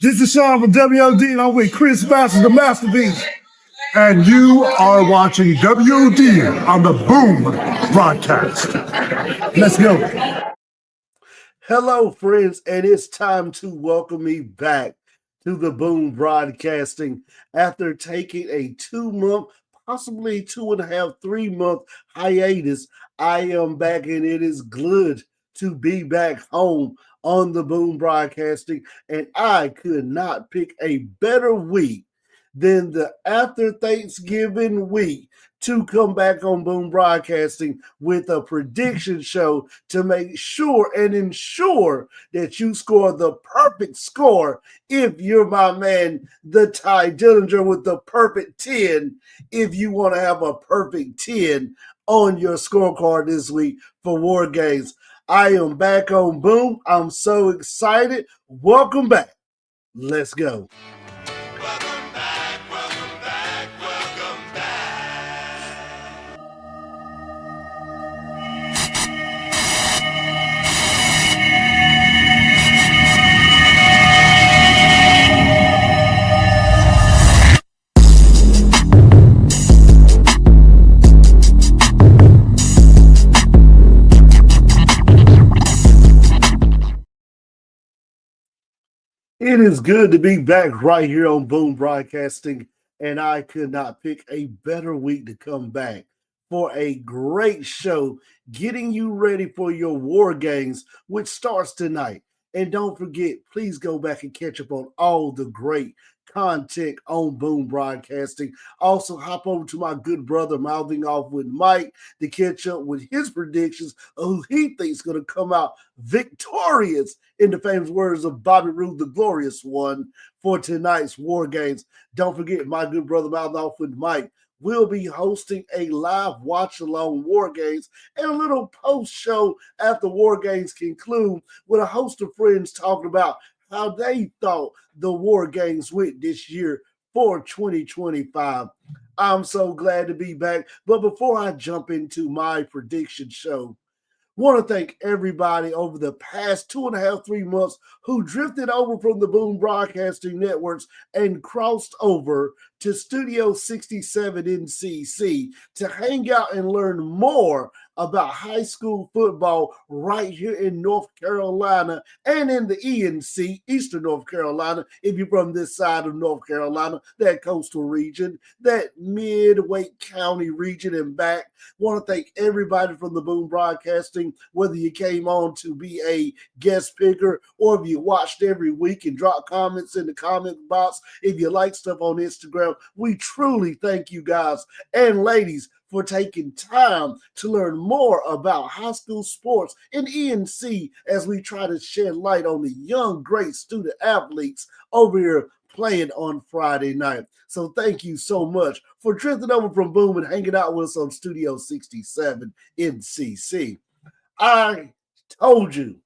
This is Shawn from WOD, and I'm with Chris Masters, the Masterpiece. And you are watching WOD on the Boom broadcast. Let's go. Hello, friends, and it's time to welcome me back to the Boom Broadcasting. After taking a 2 month, possibly 2.5, 3 month hiatus, I am back, and it is good to be back home on the Boom Broadcasting. And I could not pick a better week than the after Thanksgiving week to come back on Boom Broadcasting with a prediction show to make sure and ensure that you score the perfect score if you're my man, the Ty Dillinger, with the perfect 10, if you want to have a perfect 10 on your scorecard this week for War Games. I am back on Boom. I'm so excited. Welcome back. Let's go. It is good to be back right here on Boom Broadcasting, and I could not pick a better week to come back for a great show getting you ready for your War Games, which starts tonight. And don't forget, please go back and catch up on all the great content on Boom Broadcasting. Also, hop over to my good brother Mouthing Off with Mike to catch up with his predictions of who he thinks is going to come out victorious, in the famous words of Bobby Roode, the glorious one, for tonight's War Games. Don't forget, my good brother Mouthing Off with Mike will be hosting a live watch-along War Games and a little post-show after War Games conclude with a host of friends talking about how they thought the War Games went this year for 2025. I'm so glad to be back. But before I jump into my prediction show, want to thank everybody over the past 2.5, 3 months who drifted over from the Boom Broadcasting Networks and crossed over to Studio 67 NCC to hang out and learn more about high school football right here in North Carolina and in the ENC, Eastern North Carolina, if you're from this side of North Carolina, that coastal region, that Midway County region and back. Want to thank everybody from the Boom Broadcasting, whether you came on to be a guest picker or if you watched every week and dropped comments in the comment box, if you like stuff on Instagram. We truly thank you guys and ladies for taking time to learn more about high school sports and ENC as we try to shed light on the young, great student athletes over here playing on Friday night. So thank you so much for drifting over from Boom and hanging out with us on Studio 67 NCC. I told you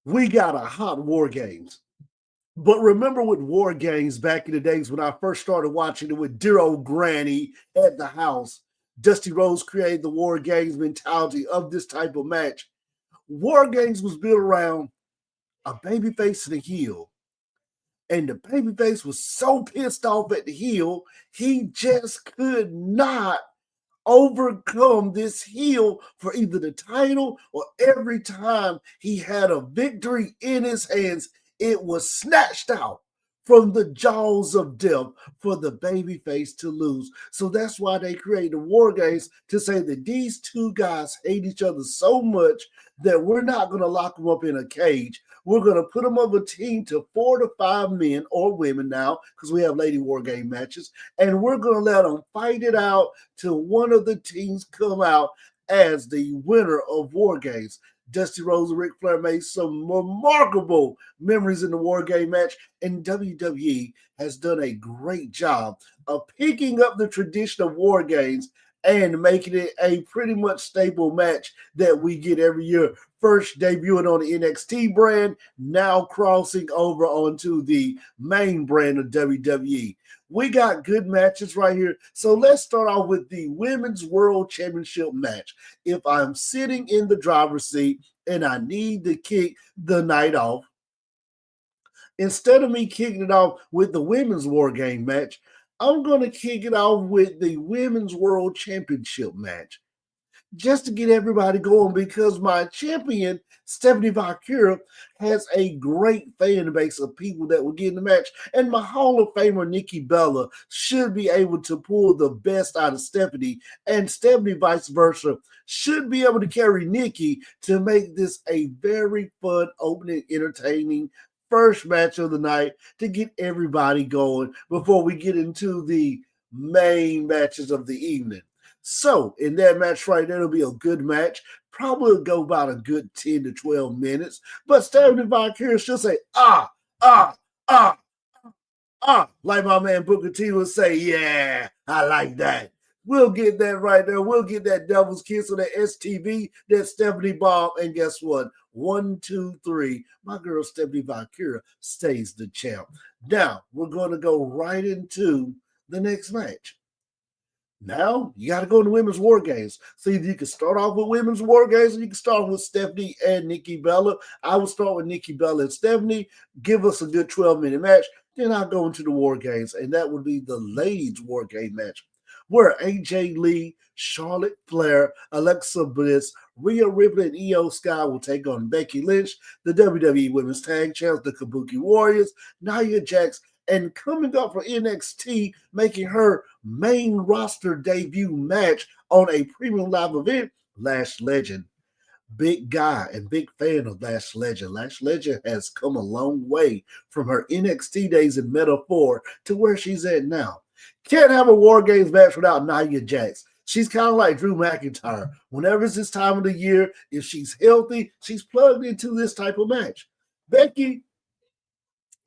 we got a hot War Games. But remember with War Games back in the days when I first started watching it with dear old Granny at the house, Dusty Rhodes created the War Games mentality of this type of match. War Games was built around a babyface and a heel. And the babyface was so pissed off at the heel, he just could not overcome this heel for either the title or every time he had a victory in his hands, it was snatched out from the jaws of death for the babyface to lose. So that's why they created the War Games, to say that these two guys hate each other so much that we're not going to lock them up in a cage. We're going to put them on a team to 4 to 5 men or women now, because we have lady War Game matches, and we're going to let them fight it out till one of the teams come out as the winner of War Games. Dusty Rhodes and Ric Flair made some remarkable memories in the War Game match, and WWE has done a great job of picking up the tradition of War Games and making it a pretty much staple match that we get every year. First debuting on the NXT brand, now crossing over onto the main brand of WWE. We got good matches right here. So let's start off with the Women's World Championship match. If I'm sitting in the driver's seat and I need to kick the night off, Instead of me kicking it off with the women's war game match, I'm going to kick it off with the Women's World Championship match, just to get everybody going, because my champion, Stephanie Valkyria, has a great fan base of people that will get in the match. And my Hall of Famer, Nikki Bella, should be able to pull the best out of Stephanie. And Stephanie, vice versa, should be able to carry Nikki to make this a very fun, opening, entertaining first match of the night to get everybody going before we get into the main matches of the evening. So, in that match right there, it'll be a good match. Probably go about a good 10 to 12 minutes. But Stephanie Valkyria she'll say, ah, ah, ah, ah. Like my man Booker T would say, yeah, I like that. We'll get that right there. We'll get that devil's kiss on that STV, that Stephanie bomb. And guess what? 1, 2, 3. My girl Stephanie Valkyria stays the champ. Now, we're going to go right into the next match. Now you got to go to women's war games. So either you can start off with women's war games, or you can start with Stephanie and Nikki Bella. I would start with Nikki Bella and Stephanie. Give us a good 12-minute match. Then I'll go into the war games, and that would be the ladies' war game match, where AJ Lee, Charlotte Flair, Alexa Bliss, Rhea Ripley, and Io Sky will take on Becky Lynch, the WWE Women's Tag Champs, the Kabuki Warriors, Nia Jax, and coming up for NXT, making her main roster debut match on a premium live event, Lash Legend. Big guy and big fan of Lash Legend. Lash Legend has come a long way from her NXT days in Meta 4 to where she's at now. Can't have a War Games match without Nia Jax. She's kind of like Drew McIntyre. Whenever it's this time of the year, if she's healthy, she's plugged into this type of match. Becky,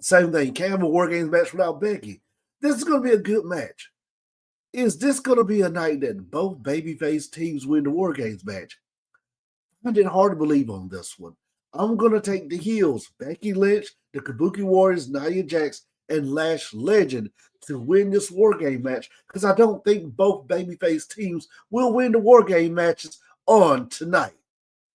same thing. Can't have a War Games match without Becky. This is going to be a good match. Is this going to be a night that both babyface teams win the War Games match? I find it hard to believe on this one. I'm going to take the heels, Becky Lynch, the Kabuki Warriors, Nia Jax, and Lash Legend to win this War Game match, because I don't think both babyface teams will win the War Game matches on tonight.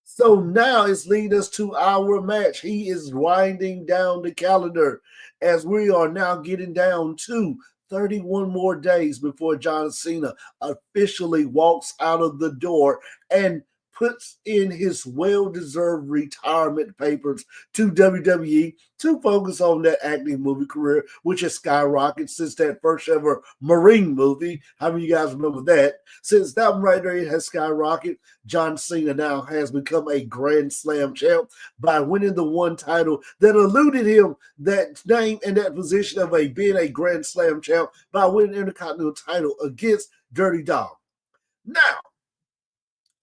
So now it's leading us to our match. He is winding down the calendar as we are now getting down to 31 more days before John Cena officially walks out of the door and puts in his well-deserved retirement papers to WWE to focus on that acting movie career, which has skyrocketed since that first ever Marine movie. How many of you guys remember that? Since that one right there has skyrocketed, John Cena now has become a Grand Slam champ by winning the one title that eluded him that name and that position of being a Grand Slam champ by winning the Intercontinental title against Dirty Dom. Now,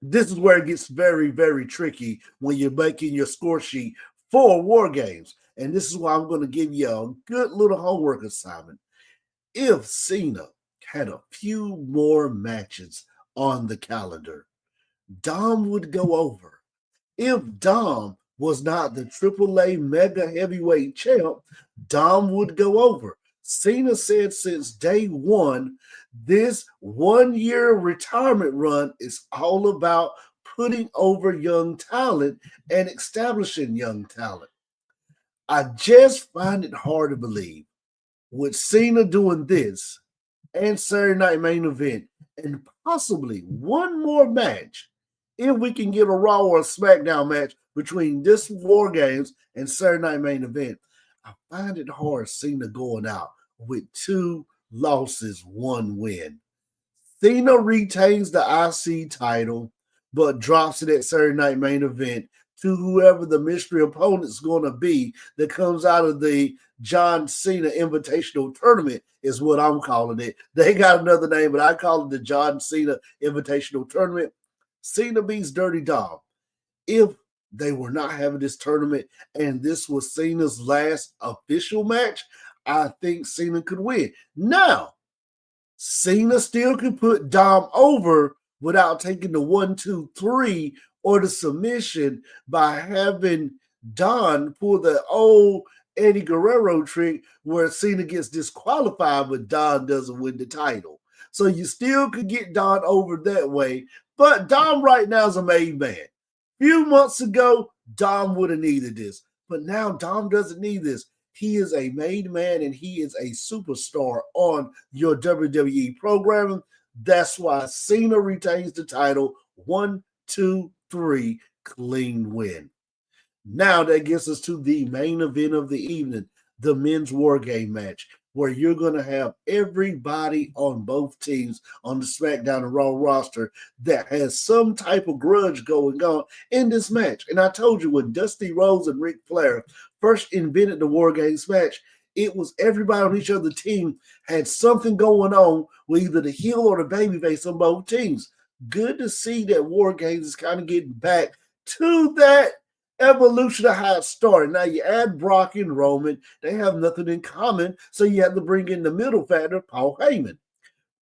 this is where it gets very, very tricky when you're making your score sheet for War Games. And this is why I'm going to give you a good little homework assignment. If Cena had a few more matches on the calendar, Dom would go over. If Dom was not the AAA Mega Heavyweight Champ, Dom would go over. Cena said since day one, this 1-year retirement run is all about putting over young talent and establishing young talent. I just find it hard to believe with Cena doing this and Saturday Night Main Event and possibly one more match, if we can get a Raw or a SmackDown match between this War Games and Saturday Night Main Event, I find it hard Cena going out with 2 losses, 1 win. Cena retains the IC title, but drops it at Saturday Night Main Event to whoever the mystery opponent is going to be that comes out of the John Cena Invitational Tournament is what I'm calling it. They got another name, but I call it the John Cena Invitational Tournament. Cena beats Dirty Dom. If they were not having this tournament and this was Cena's last official match, I think Cena could win. Now, Cena still could put Dom over without taking the 1, 2, 3 or the submission by having Don pull the old Eddie Guerrero trick where Cena gets disqualified, but Don doesn't win the title. So you still could get Don over that way. But Dom right now is a made man. A few months ago, Dom would have needed this. But now Dom doesn't need this. He is a made man and he is a superstar on your WWE programming. That's why Cena retains the title. 1, 2, 3, clean win. Now that gets us to the main event of the evening, the men's war game match, where you're going to have everybody on both teams on the SmackDown and Raw roster that has some type of grudge going on in this match. And I told you when Dusty Rhodes and Ric Flair first invented the war games match, it was everybody on each other team had something going on with either the heel or the babyface on both teams. Good to see that war games is kind of getting back to that evolution of how it started. Now you add Brock and Roman, they have nothing in common, so you have to bring in the middle factor, Paul Heyman.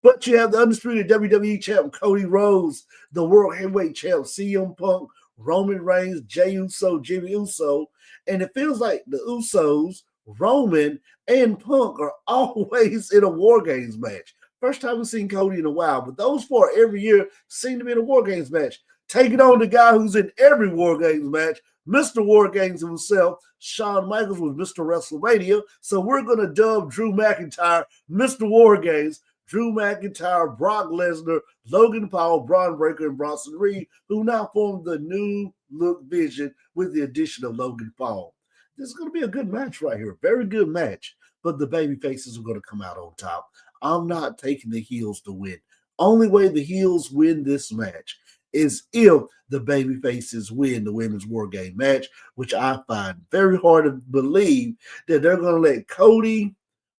But you have the undisputed WWE champ Cody Rhodes, the world heavyweight champ CM Punk, Roman Reigns, Jey Uso, Jimmy Uso, and it feels like the Usos, Roman, and Punk are always in a War Games match. First time we've seen Cody in a while, but those four every year seem to be in a War Games match. Taking on the guy who's in every War Games match, Mr. War Games himself, Shawn Michaels was Mr. WrestleMania. So we're going to dub Drew McIntyre Mr. War Games. Drew McIntyre, Brock Lesnar, Logan Paul, Braun Breaker, and Bronson Reed, who now form the new look vision with the addition of Logan Paul. This is going to be a good match right here. Very good match. But the baby faces are going to come out on top. I'm not taking the heels to win. Only way the heels win this match is if the baby faces win the women's war game match, which I find very hard to believe that they're going to let Cody,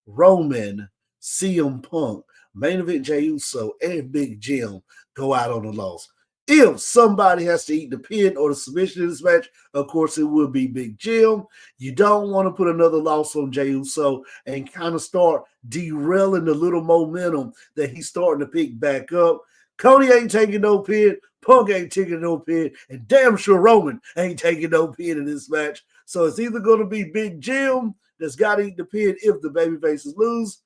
Roman, CM Punk, main event Jey Uso, and Big Jim go out on a loss. If somebody has to eat the pin or the submission in this match, of course, it will be Big Jim. You don't want to put another loss on Jey Uso and kind of start derailing the little momentum that he's starting to pick back up. Cody ain't taking no pin. Punk ain't taking no pin. And damn sure Roman ain't taking no pin in this match. So it's either going to be Big Jim that's got to eat the pin if the babyfaces lose.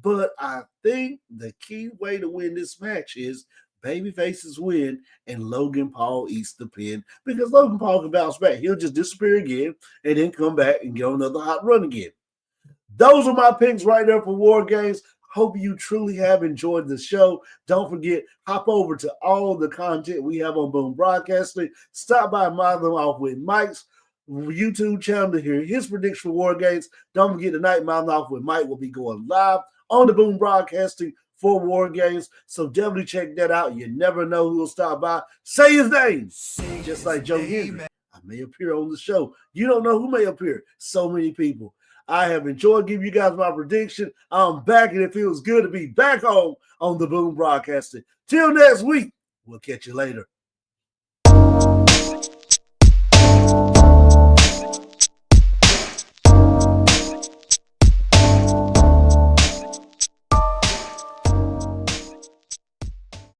But I think the key way to win this match is babyfaces win and Logan Paul eats the pin, because Logan Paul can bounce back. He'll just disappear again and then come back and get on another hot run again. Those are my picks right there for War Games. Hope you truly have enjoyed the show. Don't forget, hop over to all the content we have on Boom Broadcasting. Stop by Mind Them Off with Mike's YouTube channel to hear his prediction for War Games. Don't forget, tonight Mind Them Off with Mike will be going live on the Boom Broadcasting for War Games. So definitely check that out. You never know who will stop by. Say his name. Just like Joe Hendry. I may appear on the show. You don't know who may appear. So many people. I have enjoyed giving you guys my prediction. I'm back, and it feels good to be back home on the Boom Broadcasting. Till next week, we'll catch you later.